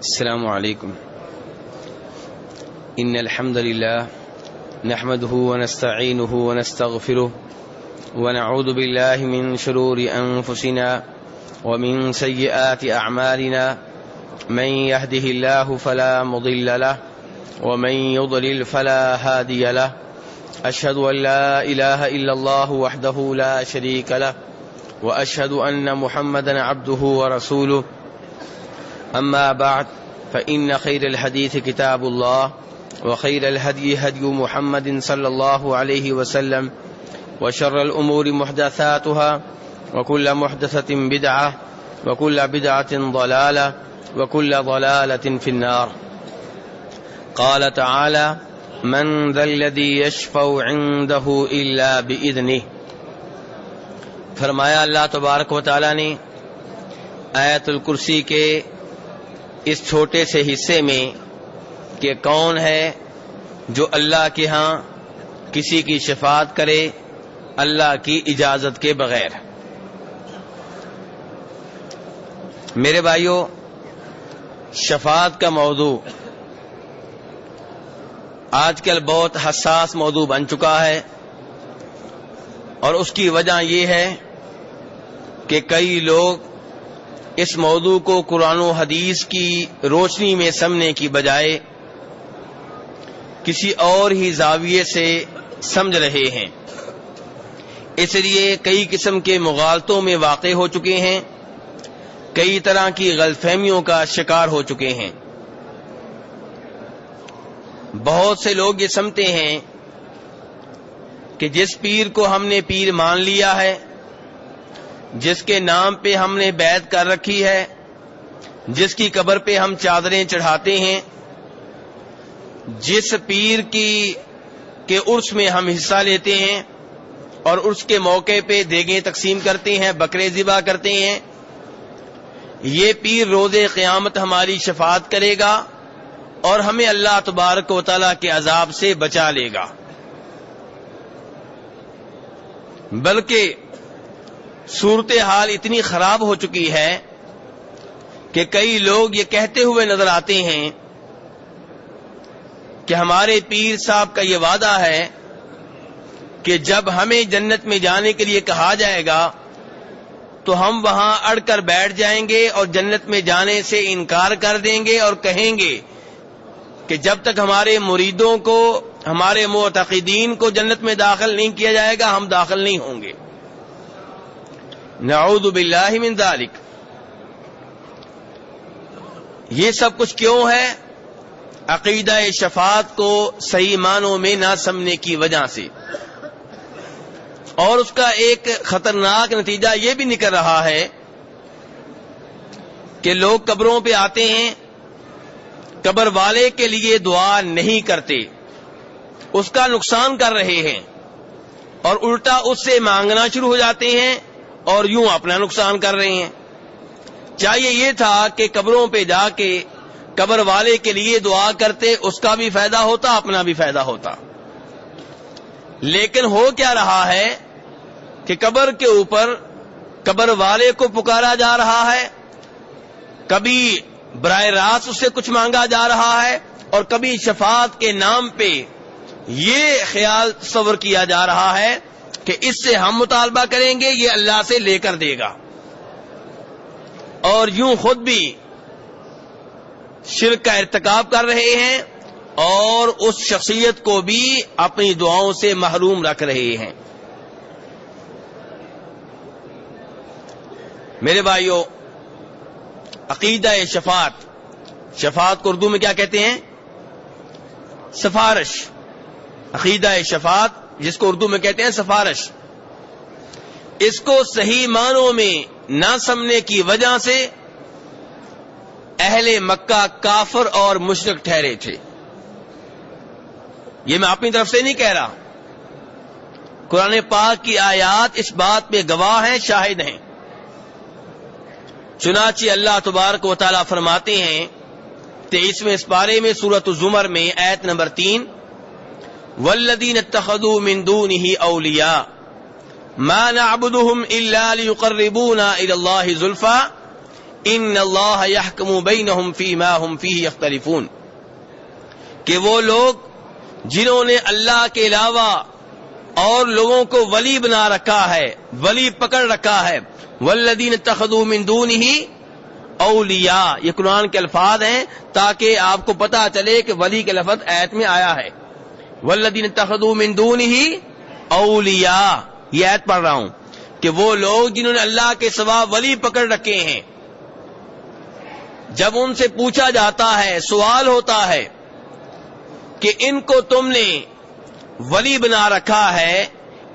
السلام علیکم. ان الحمد لله نحمده ونستعينه ونستغفره ونعوذ بالله من شرور انفسنا ومن سيئات اعمالنا من يهده الله فلا مضل له ومن يضلل فلا هادي له. اشهد ان لا اله الا الله وحده لا شريك له واشهد ان محمدا عبده ورسوله. اما بعد فان خير الحديث كتاب الله وخير الهدي هدي محمد صلى الله عليه وسلم وشر الامور محدثاتها وكل محدثة بدعة وكل بدعة ضلالة وكل ضلالة في النار. قال تعالى: من ذا الذي يشفع عنده الا باذنه. فرمایا اللہ تبارک و تعالی نے آیت الکرسی کے اس چھوٹے سے حصے میں کہ کون ہے جو اللہ کے ہاں کسی کی شفاعت کرے اللہ کی اجازت کے بغیر. میرے بھائیو، شفاعت کا موضوع آج کل بہت حساس موضوع بن چکا ہے، اور اس کی وجہ یہ ہے کہ کئی لوگ اس موضوع کو قرآن و حدیث کی روشنی میں سمجھنے کی بجائے کسی اور ہی زاویے سے سمجھ رہے ہیں. اس لیے کئی قسم کے مغالطوں میں واقع ہو چکے ہیں، کئی طرح کی غلط فہمیوں کا شکار ہو چکے ہیں. بہت سے لوگ یہ سمجھتے ہیں کہ جس پیر کو ہم نے پیر مان لیا ہے، جس کے نام پہ ہم نے بیعت کر رکھی ہے، جس کی قبر پہ ہم چادریں چڑھاتے ہیں، جس پیر کے عرس میں ہم حصہ لیتے ہیں اور عرس کے موقع پہ دیگیں تقسیم کرتے ہیں، بکرے ذبح کرتے ہیں، یہ پیر روز قیامت ہماری شفاعت کرے گا اور ہمیں اللہ تبارک و تعالیٰ کے عذاب سے بچا لے گا. بلکہ صورتحال اتنی خراب ہو چکی ہے کہ کئی لوگ یہ کہتے ہوئے نظر آتے ہیں کہ ہمارے پیر صاحب کا یہ وعدہ ہے کہ جب ہمیں جنت میں جانے کے لیے کہا جائے گا تو ہم وہاں اڑ کر بیٹھ جائیں گے اور جنت میں جانے سے انکار کر دیں گے اور کہیں گے کہ جب تک ہمارے مریدوں کو، ہمارے معتقدین کو جنت میں داخل نہیں کیا جائے گا ہم داخل نہیں ہوں گے. نعوذ باللہ من ذالک. یہ سب کچھ کیوں ہے؟ عقیدہ شفاعت کو صحیح معنوں میں نہ سمجھنے کی وجہ سے. اور اس کا ایک خطرناک نتیجہ یہ بھی نکل رہا ہے کہ لوگ قبروں پہ آتے ہیں، قبر والے کے لیے دعا نہیں کرتے، اس کا نقصان کر رہے ہیں، اور الٹا اس سے مانگنا شروع ہو جاتے ہیں اور یوں اپنا نقصان کر رہے ہیں. چاہیے یہ تھا کہ قبروں پہ جا کے قبر والے کے لیے دعا کرتے، اس کا بھی فائدہ ہوتا، اپنا بھی فائدہ ہوتا. لیکن ہو کیا رہا ہے کہ قبر کے اوپر قبر والے کو پکارا جا رہا ہے، کبھی براہ راست اس سے کچھ مانگا جا رہا ہے، اور کبھی شفاعت کے نام پہ یہ خیال تصور کیا جا رہا ہے کہ اس سے ہم مطالبہ کریں گے، یہ اللہ سے لے کر دے گا، اور یوں خود بھی شرک کا ارتکاب کر رہے ہیں اور اس شخصیت کو بھی اپنی دعاؤں سے محروم رکھ رہے ہیں. میرے بھائیو، عقیدہ شفاعت کو اردو میں کیا کہتے ہیں؟ سفارش. عقیدہ شفاعت جس کو اردو میں کہتے ہیں سفارش، اس کو صحیح معنوں میں نہ سمجھنے کی وجہ سے اہل مکہ کافر اور مشرک ٹھہرے تھے. یہ میں اپنی طرف سے نہیں کہہ رہا، قرآن پاک کی آیات اس بات پہ گواہ ہیں، شاہد ہیں. چنانچہ اللہ تبارک و تعالیٰ فرماتے ہیں 23ویں پارے میں سورۃ الزمر میں آیت نمبر 3: والذین اتخذوا من دونه اولیاء ما نعبدهم الا ليقربونا الى الله زلفى ان اللہ یحکم بینہم فیما ہم فیہ یختلفون، کہ وہ لوگ جنہوں نے اللہ کے علاوہ اور لوگوں کو ولی بنا رکھا ہے، ولی پکڑ رکھا ہے، والذین اتخذوا من دونہ اولیاء، یہ قرآن کے الفاظ ہیں تاکہ آپ کو پتا چلے کہ ولی کے لفظ آیت میں آیا ہے، والذین اتخذوا من دونہ اولیاء، یہ آیت پڑھ رہا ہوں کہ وہ لوگ جنہوں نے اللہ کے سوا ولی پکڑ رکھے ہیں، جب ان سے پوچھا جاتا ہے، سوال ہوتا ہے کہ ان کو تم نے ولی بنا رکھا ہے،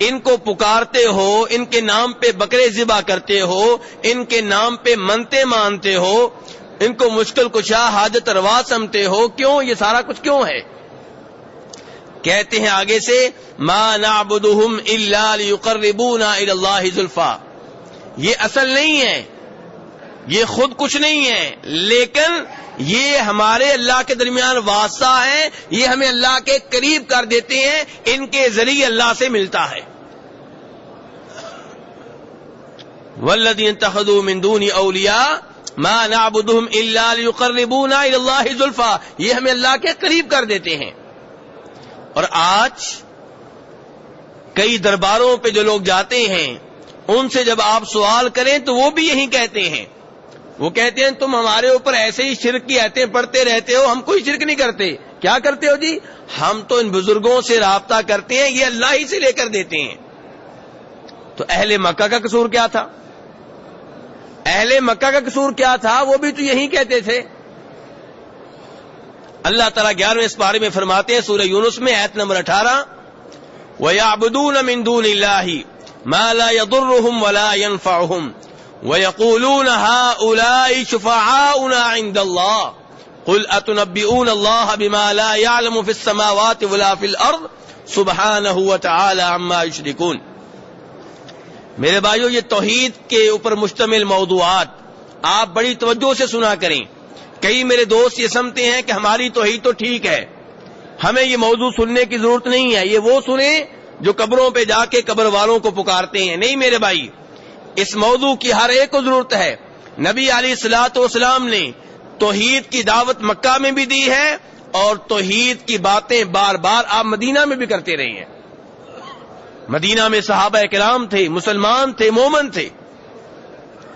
ان کو پکارتے ہو، ان کے نام پہ بکرے ذبح کرتے ہو، ان کے نام پہ منتے مانتے ہو، ان کو مشکل کشا حاجت روا سمتے ہو، کیوں یہ سارا کچھ کیوں ہے؟ کہتے ہیں آگے سے ما نعبدہم الا لیقربونا الی اللہ زلفا، یہ اصل نہیں ہے، یہ خود کچھ نہیں ہے، لیکن یہ ہمارے اللہ کے درمیان واسطہ ہے، یہ ہمیں اللہ کے قریب کر دیتے ہیں، ان کے ذریعے اللہ سے ملتا ہے۔ والذین اتخذوا من دون اولیاء ما نعبدہم الا لیقربونا الی اللہ زلفا، یہ ہمیں اللہ کے قریب کر دیتے ہیں۔ اور آج کئی درباروں پہ جو لوگ جاتے ہیں ان سے جب آپ سوال کریں تو وہ بھی یہی کہتے ہیں، وہ کہتے ہیں تم ہمارے اوپر ایسے ہی شرک کی آیتیں پڑھتے رہتے ہو، ہم کوئی شرک نہیں کرتے۔ کیا کرتے ہو جی؟ ہم تو ان بزرگوں سے رابطہ کرتے ہیں، یہ اللہ ہی سے لے کر دیتے ہیں۔ تو اہل مکہ کا قصور کیا تھا؟ اہل مکہ کا قصور کیا تھا؟ وہ بھی تو یہی کہتے تھے۔ اللہ تعالیٰ 11ویں پارے میں فرماتے ہیں سورہ یونس میں آیت نمبر 18 وَيَعْبُدُونَ مِن دُونِ اللَّهِ مَا لَا يَضُرُّهُمْ وَلَا يَنفَعُهُمْ وَيَقُولُونَ هَؤُلَاءِ شُفَعَاؤُنَا عِندَ اللَّهِ قُلْ أَتُنَبِّئُونَ اللَّهَ بِمَا لَا يَعْلَمُ فِي السَّمَاوَاتِ وَلَا فِي الْأَرْضِ سُبْحَانَهُ وَتَعَالَى عَمَّا يُشْرِكُونَ۔ میرے بھائیو، یہ توحید کے اوپر مشتمل موضوعات آپ بڑی توجہ سے سنا کریں۔ کئی میرے دوست یہ سمجھتے ہیں کہ ہماری توحید تو ٹھیک ہے، ہمیں یہ موضوع سننے کی ضرورت نہیں ہے، یہ وہ سنیں جو قبروں پہ جا کے قبر والوں کو پکارتے ہیں۔ نہیں میرے بھائی، اس موضوع کی ہر ایک کو ضرورت ہے۔ نبی علیہ الصلوۃ والسلام نے توحید کی دعوت مکہ میں بھی دی ہے اور توحید کی باتیں بار بار آپ مدینہ میں بھی کرتے رہے ہیں۔ مدینہ میں صحابہ کرام تھے، مسلمان تھے، مومن تھے۔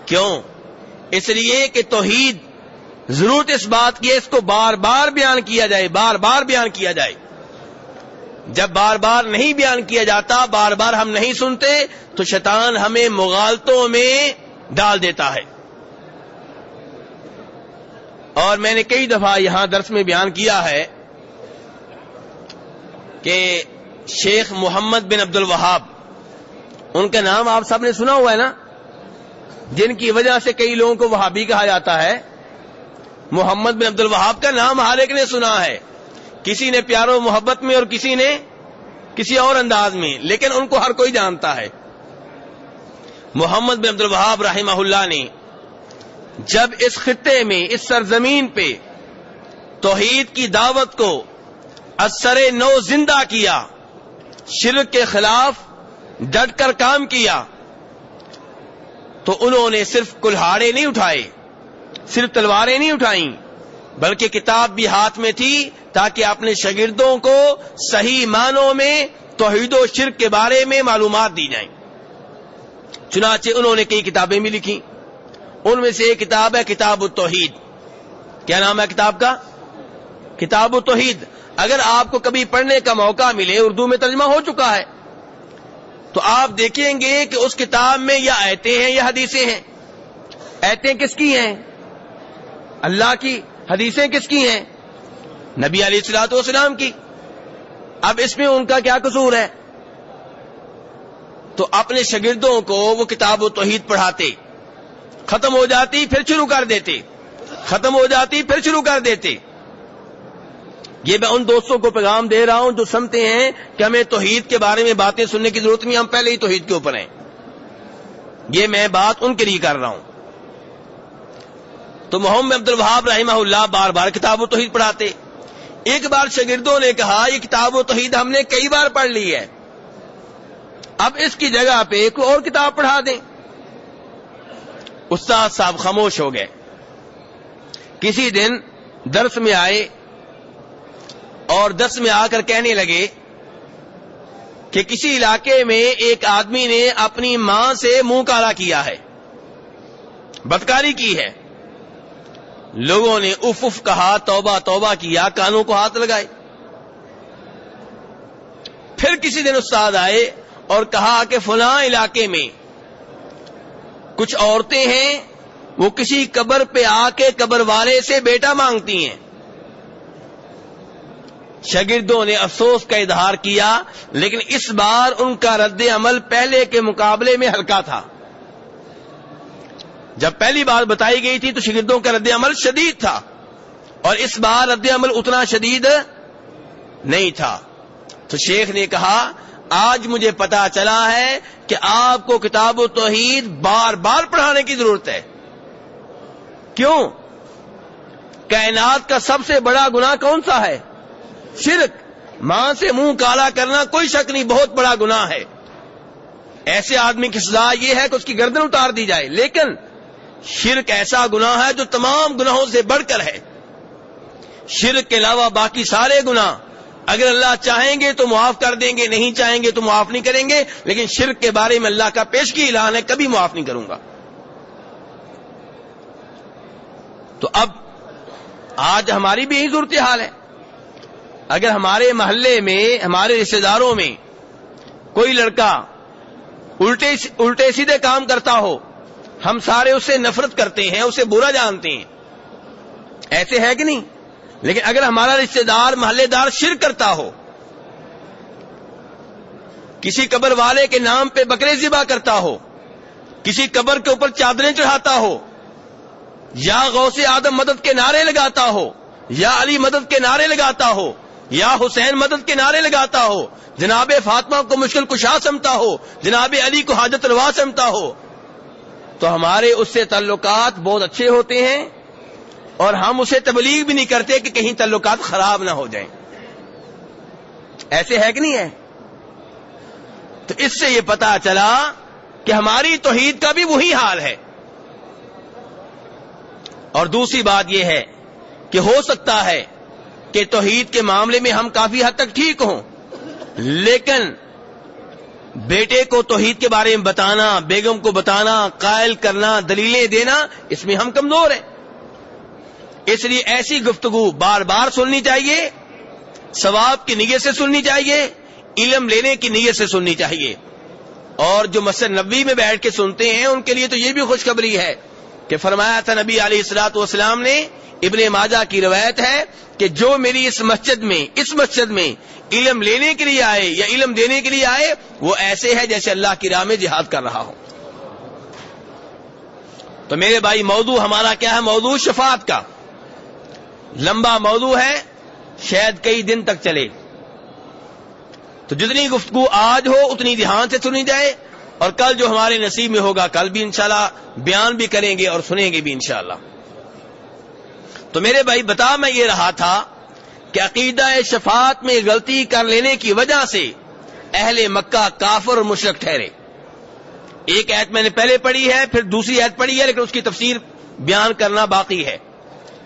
کیوں؟ اس لیے کہ توحید ضرورت اس بات کی ہے اس کو بار بار بیان کیا جائے، بار بار بیان کیا جائے۔ جب بار بار نہیں بیان کیا جاتا، بار بار ہم نہیں سنتے، تو شیطان ہمیں مغالطوں میں ڈال دیتا ہے۔ اور میں نے کئی دفعہ یہاں درس میں بیان کیا ہے کہ شیخ محمد بن عبد الوہاب، ان کا نام آپ سب نے سنا ہوا ہے نا، جن کی وجہ سے کئی لوگوں کو وہابی کہا جاتا ہے۔ محمد بن عبد الوہاب کا نام ہر ایک نے سنا ہے، کسی نے پیار و محبت میں اور کسی نے کسی اور انداز میں، لیکن ان کو ہر کوئی جانتا ہے۔ محمد بن عبد الوہاب رحمہ اللہ نے جب اس خطے میں، اس سرزمین پہ توحید کی دعوت کو اثر نو زندہ کیا، شرک کے خلاف ڈٹ کر کام کیا، تو انہوں نے صرف کلہاڑے نہیں اٹھائے، صرف تلواریں نہیں اٹھائیں، بلکہ کتاب بھی ہاتھ میں تھی تاکہ اپنے شاگردوں کو صحیح معنوں میں توحید و شرک کے بارے میں معلومات دی جائیں۔ چنانچہ انہوں نے کئی کتابیں بھی لکھی، ان میں سے ایک کتاب ہے کتاب التوحید۔ کیا نام ہے کتاب کا؟ کتاب التوحید۔ اگر آپ کو کبھی پڑھنے کا موقع ملے، اردو میں ترجمہ ہو چکا ہے، تو آپ دیکھیں گے کہ اس کتاب میں یا آیتیں ہیں یا حدیثیں ہیں۔ آیتیں کس کی ہیں؟ اللہ کی۔ حدیثیں کس کی ہیں؟ نبی علیہ الصلوۃ والسلام کی۔ اب اس میں ان کا کیا قصور ہے؟ تو اپنے شاگردوں کو وہ کتاب و توحید پڑھاتے، ختم ہو جاتی پھر شروع کر دیتے، ختم ہو جاتی پھر شروع کر دیتے۔ یہ میں ان دوستوں کو پیغام دے رہا ہوں جو سمجھتے ہیں کہ ہمیں توحید کے بارے میں باتیں سننے کی ضرورت نہیں، ہم پہلے ہی توحید کے اوپر ہیں۔ یہ میں بات ان کے لیے کر رہا ہوں۔ تو محمد عبد الوہاب رحمہ اللہ بار بار کتاب و توحید پڑھاتے۔ ایک بار شاگردوں نے کہا یہ کتاب و توحید ہم نے کئی بار پڑھ لی ہے، اب اس کی جگہ پہ کوئی اور کتاب پڑھا دیں۔ استاد صاحب خاموش ہو گئے، کسی دن درس میں آئے اور درس میں آ کر کہنے لگے کہ کسی علاقے میں ایک آدمی نے اپنی ماں سے منہ کالا کیا ہے، بدکاری کی ہے. لوگوں نے اف اف کہا، توبہ توبہ کیا، کانوں کو ہاتھ لگائے. پھر کسی دن استاد آئے اور کہا کہ فلاں علاقے میں کچھ عورتیں ہیں، وہ کسی قبر پہ آ کے قبر والے سے بیٹا مانگتی ہیں. شاگردوں نے افسوس کا اظہار کیا، لیکن اس بار ان کا رد عمل پہلے کے مقابلے میں ہلکا تھا. جب پہلی بار بتائی گئی تھی تو شاگردوں کا رد عمل شدید تھا، اور اس بار رد عمل اتنا شدید نہیں تھا. تو شیخ نے کہا آج مجھے پتا چلا ہے کہ آپ کو کتاب و توحید بار بار پڑھانے کی ضرورت ہے. کیوں؟ کائنات کا سب سے بڑا گناہ کون سا ہے؟ شرک. ماں سے منہ کالا کرنا کوئی شک نہیں بہت بڑا گناہ ہے. ایسے آدمی کی سزا یہ ہے کہ اس کی گردن اتار دی جائے. لیکن شرک ایسا گناہ ہے جو تمام گناہوں سے بڑھ کر ہے. شرک کے علاوہ باقی سارے گناہ اگر اللہ چاہیں گے تو معاف کر دیں گے، نہیں چاہیں گے تو معاف نہیں کریں گے. لیکن شرک کے بارے میں اللہ کا پیشگی اعلان ہے، کبھی معاف نہیں کروں گا. تو اب آج ہماری بھی یہی صورتحال ہے. اگر ہمارے محلے میں، ہمارے رشتہ داروں میں کوئی لڑکا الٹے سیدھے کام کرتا ہو، ہم سارے اس سے نفرت کرتے ہیں، اسے برا جانتے ہیں. ایسے ہے کہ نہیں؟ لیکن اگر ہمارا رشتہ دار، محلے دار شرک کرتا ہو، کسی قبر والے کے نام پہ بکرے ذبح کرتا ہو، کسی قبر کے اوپر چادریں چڑھاتا ہو، یا غوث آدم مدد کے نعرے لگاتا ہو، یا علی مدد کے نعرے لگاتا ہو، یا حسین مدد کے نعرے لگاتا ہو، جناب فاطمہ کو مشکل کشا سمجھتا ہو، جناب علی کو حاجت روا سمجھتا ہو، تو ہمارے اس سے تعلقات بہت اچھے ہوتے ہیں، اور ہم اسے تبلیغ بھی نہیں کرتے کہ کہیں تعلقات خراب نہ ہو جائیں. ایسے ہے کہ نہیں ہے؟ تو اس سے یہ پتا چلا کہ ہماری توحید کا بھی وہی حال ہے. اور دوسری بات یہ ہے کہ ہو سکتا ہے کہ توحید کے معاملے میں ہم کافی حد تک ٹھیک ہوں، لیکن بیٹے کو توحید کے بارے میں بتانا، بیگم کو بتانا، قائل کرنا، دلیلیں دینا، اس میں ہم کمزور ہیں. اس لیے ایسی گفتگو بار بار سننی چاہیے، ثواب کی نیت سے سننی چاہیے، علم لینے کی نیت سے سننی چاہیے. اور جو مسجد نبوی میں بیٹھ کے سنتے ہیں ان کے لیے تو یہ بھی خوشخبری ہے کہ فرمایا تھا نبی علیہ الصلوۃ والسلام نے، ابن ماجہ کی روایت ہے کہ جو میری اس مسجد میں علم لینے کے لیے آئے یا علم دینے کے لیے آئے، وہ ایسے ہے جیسے اللہ کی راہ میں جہاد کر رہا ہو. تو میرے بھائی موضوع ہمارا کیا ہے؟ موضوع شفاعت کا. لمبا موضوع ہے، شاید کئی دن تک چلے. تو جتنی گفتگو آج ہو اتنی دھیان سے سنی جائے، اور کل جو ہمارے نصیب میں ہوگا کل بھی انشاءاللہ بیان بھی کریں گے اور سنیں گے بھی انشاءاللہ. تو میرے بھائی بتا میں یہ رہا تھا کہ عقیدہ شفاعت میں غلطی کر لینے کی وجہ سے اہل مکہ کافر اور مشرک ٹھہرے. ایک آیت میں نے پہلے پڑھی ہے، پھر دوسری آیت پڑھی ہے، لیکن اس کی تفسیر بیان کرنا باقی ہے.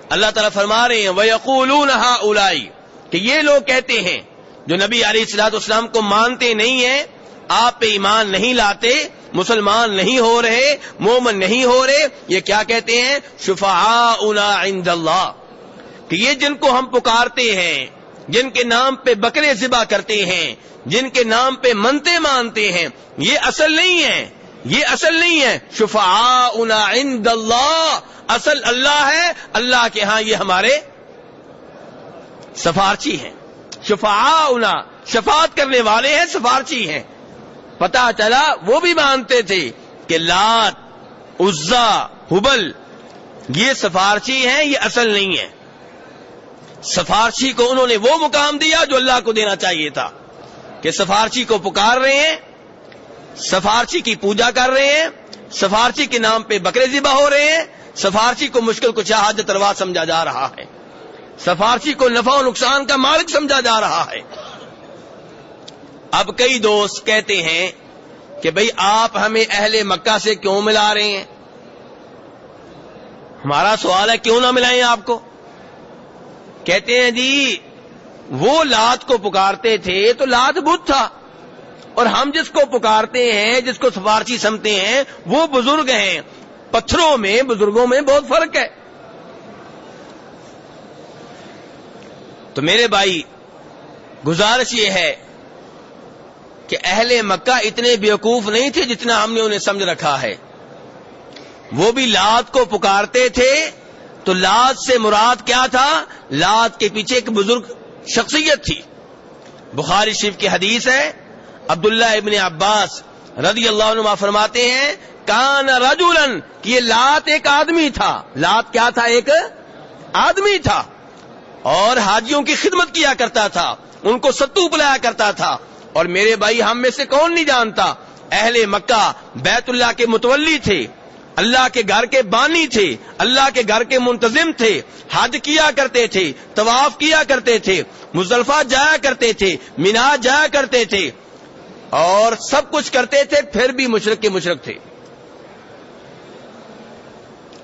اللہ تعالیٰ فرما رہے ہیں وَيَقُولُونَ هَؤُلَاءِ، کہ یہ لوگ کہتے ہیں جو نبی علیہ الصلوۃ والسلام کو مانتے نہیں ہیں، آپ پہ ایمان نہیں لاتے، مسلمان نہیں ہو رہے، مومن نہیں ہو رہے، یہ کیا کہتے ہیں؟ شفعاؤنا عند اللہ، کہ یہ جن کو ہم پکارتے ہیں، جن کے نام پہ بکرے ذبح کرتے ہیں، جن کے نام پہ منتے مانتے ہیں، یہ اصل نہیں ہے، یہ اصل نہیں ہے. شفعاؤنا عند اللہ، اصل اللہ ہے، اللہ کے ہاں یہ ہمارے سفارچی ہیں. شفعاؤنا، شفاعت کرنے والے ہیں، سفارچی ہیں. پتا چلا وہ بھی مانتے تھے کہ لات، عزا، ہبل یہ سفارچی ہیں، یہ اصل نہیں ہے. سفارچی کو انہوں نے وہ مقام دیا جو اللہ کو دینا چاہیے تھا، کہ سفارچی کو پکار رہے ہیں، سفارچی کی پوجا کر رہے ہیں، سفارچی کے نام پہ بکرے ذبح ہو رہے ہیں، سفارچی کو مشکل کشا حاجت روا سمجھا جا رہا ہے، سفارچی کو نفع و نقصان کا مالک سمجھا جا رہا ہے. اب کئی دوست کہتے ہیں کہ بھئی آپ ہمیں اہل مکہ سے کیوں ملا رہے ہیں؟ ہمارا سوال ہے کیوں نہ ملائیں آپ کو؟ کہتے ہیں جی وہ لات کو پکارتے تھے تو لات بت تھا، اور ہم جس کو پکارتے ہیں، جس کو سفارشی سمجھتے ہیں، وہ بزرگ ہیں. پتھروں میں بزرگوں میں بہت فرق ہے. تو میرے بھائی گزارش یہ ہے کہ اہل مکہ اتنے بیوقوف نہیں تھے جتنا ہم نے انہیں سمجھ رکھا ہے. وہ بھی لات کو پکارتے تھے تو لات سے مراد کیا تھا؟ لات کے پیچھے ایک بزرگ شخصیت تھی. بخاری شریف کی حدیث ہے، عبداللہ ابن عباس رضی اللہ عنہ فرماتے ہیں کان رجلا، کہ یہ لات ایک آدمی تھا. لات کیا تھا؟ ایک آدمی تھا، اور حاجیوں کی خدمت کیا کرتا تھا، ان کو ستو پلایا کرتا تھا. اور میرے بھائی ہم میں سے کون نہیں جانتا، اہل مکہ بیت اللہ کے متولی تھے، اللہ کے گھر کے بانی تھے، اللہ کے گھر کے منتظم تھے، حج کیا کرتے تھے، طواف کیا کرتے تھے، مزدلفہ جایا کرتے تھے، مینا جایا کرتے تھے، اور سب کچھ کرتے تھے، پھر بھی مشرک کے مشرک تھے.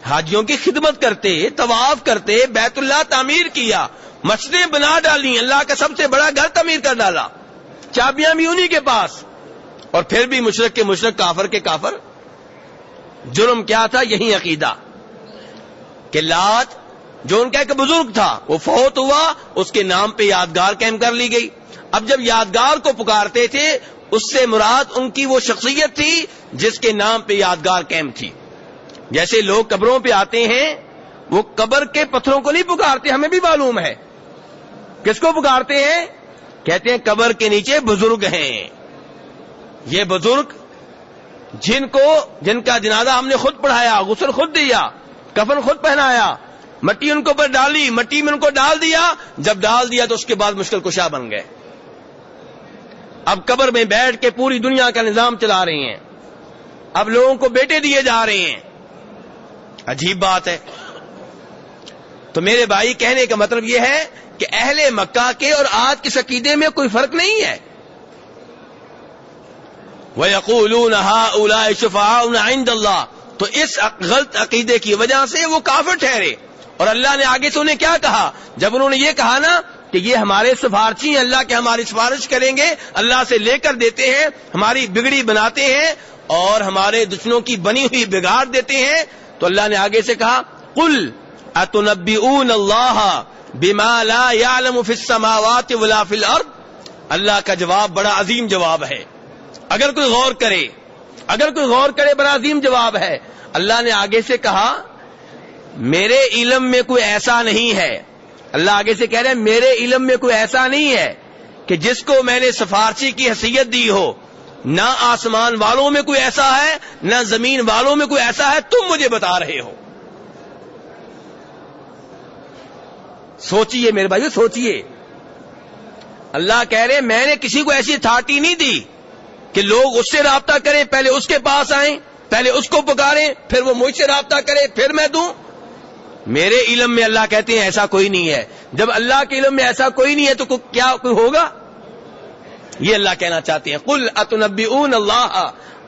حاجیوں کی خدمت کرتے، طواف کرتے، بیت اللہ تعمیر کیا، مسجدیں بنا ڈالی، اللہ کا سب سے بڑا گھر تعمیر کر ڈالا، چابیاں بھی انہی کے پاس، اور پھر بھی مشرک کے مشرک، کافر کے کافر. جرم کیا تھا؟ یہی عقیدہ کہ لات جو ان کا ایک بزرگ تھا وہ فوت ہوا، اس کے نام پہ یادگار قائم کر لی گئی. اب جب یادگار کو پکارتے تھے اس سے مراد ان کی وہ شخصیت تھی جس کے نام پہ یادگار قائم تھی. جیسے لوگ قبروں پہ آتے ہیں، وہ قبر کے پتھروں کو نہیں پکارتے، ہمیں بھی معلوم ہے. کس کو پکارتے ہیں؟ کہتے ہیں قبر کے نیچے بزرگ ہیں. یہ بزرگ جن کا جنازہ ہم نے خود پڑھایا، غسل خود دیا، کفن خود پہنایا، مٹی ان کو پر ڈالی، مٹی میں ان کو ڈال دیا، جب ڈال دیا تو اس کے بعد مشکل کشا بن گئے. اب قبر میں بیٹھ کے پوری دنیا کا نظام چلا رہے ہیں، اب لوگوں کو بیٹے دیے جا رہے ہیں. عجیب بات ہے. تو میرے بھائی کہنے کا مطلب یہ ہے کہ اہل مکہ کے اور آج کے عقیدے میں کوئی فرق نہیں ہے. وَيَقُولُونَ هَؤُلَاءِ شُفَعَاؤُنَا عِندَ اللَّهِ، تو اس غلط عقیدے کی وجہ سے وہ کافر ٹھہرے. اور اللہ نے آگے سے انہیں کیا کہا؟ جب انہوں نے یہ کہا نا کہ یہ ہمارے سفارشی ہیں، اللہ کے ہماری سفارش کریں گے، اللہ سے لے کر دیتے ہیں، ہماری بگڑی بناتے ہیں اور ہمارے دشمنوں کی بنی ہوئی بگاڑ دیتے ہیں، تو اللہ نے آگے سے کہا قُلْ أَتُنَبِّئُونَ اللَّهَ بِمَا لَا يَعْلَمُ فِي السَّمَاوَاتِ وَلَا فِي الْأَرْضِ. اللہ کا جواب بڑا عظیم جواب ہے. اگر کوئی غور کرے بڑا عظیم جواب ہے. اللہ نے آگے سے کہا میرے علم میں کوئی ایسا نہیں ہے. اللہ آگے سے کہہ رہے ہیں میرے علم میں کوئی ایسا نہیں ہے کہ جس کو میں نے سفارشی کی حیثیت دی ہو. نہ آسمان والوں میں کوئی ایسا ہے، نہ زمین والوں میں کوئی ایسا ہے، تم مجھے بتا رہے ہو. سوچئے میرے بھائیو، سوچئے. اللہ کہہ رہے میں نے کسی کو ایسی اتھارٹی نہیں دی کہ لوگ اس سے رابطہ کریں، پہلے اس کے پاس آئیں، پہلے اس کو پکاریں، پھر وہ مجھ سے رابطہ کرے، پھر میں دوں. میرے علم میں اللہ کہتے ہیں ایسا کوئی نہیں ہے. جب اللہ کے علم میں ایسا کوئی نہیں ہے تو کیا کوئی ہوگا؟ یہ اللہ کہنا چاہتے ہیں. قل اتنبئون اللہ،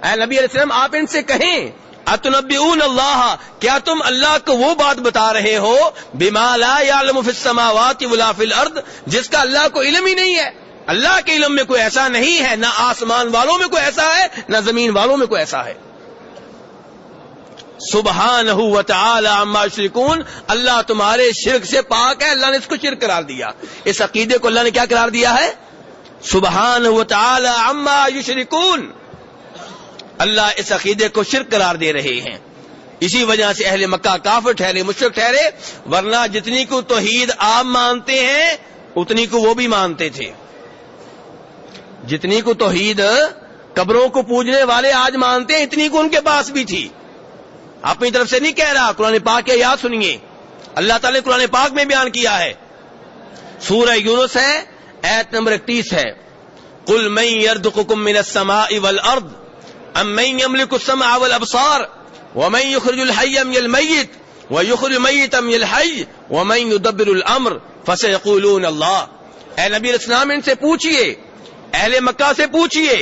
اے نبی علیہ السلام آپ ان سے کہیں اتنبئون اللہ، کیا تم اللہ کو وہ بات بتا رہے ہو بما لا يعلم فی السماوات ولا فی الارض، جس کا اللہ کو علم ہی نہیں ہے. اللہ کے علم میں کوئی ایسا نہیں ہے، نہ آسمان والوں میں کوئی ایسا ہے، نہ زمین والوں میں کوئی ایسا ہے. سبحانہ وتعالی عما یشرکون، اللہ تمہارے شرک سے پاک ہے. اللہ نے اس کو شرک قرار دیا. اس عقیدے کو اللہ نے کیا قرار دیا ہے؟ سبحانہ وتعالی عما یشرکون. اللہ اس عقیدے کو شرک قرار دے رہے ہیں. اسی وجہ سے اہل مکہ کافر ٹھہرے، مشرک ٹھہرے، ورنہ جتنی کو توحید آپ مانتے ہیں اتنی کو وہ بھی مانتے تھے. جتنی کو توحید قبروں کو پوجنے والے آج مانتے ہیں اتنی کو ان کے پاس بھی تھی. اپنی طرف سے نہیں کہہ رہا. قرآن پاک کی آیات سنیے، اللہ تعالیٰ نے قرآن پاک میں بیان کیا ہے. سورہ یونس ہے، آیت نمبر 31 ہے. قل من يرزقكم من السماء والارض ام من يملك السمع والابصار ومن يخرج الحي من الميت ويخرج الميت من الحي ومن يدبر الامر فسيقولون الله. اے نبی علیہ السلام ان سے پوچھئے، اہل مکہ سے پوچھئے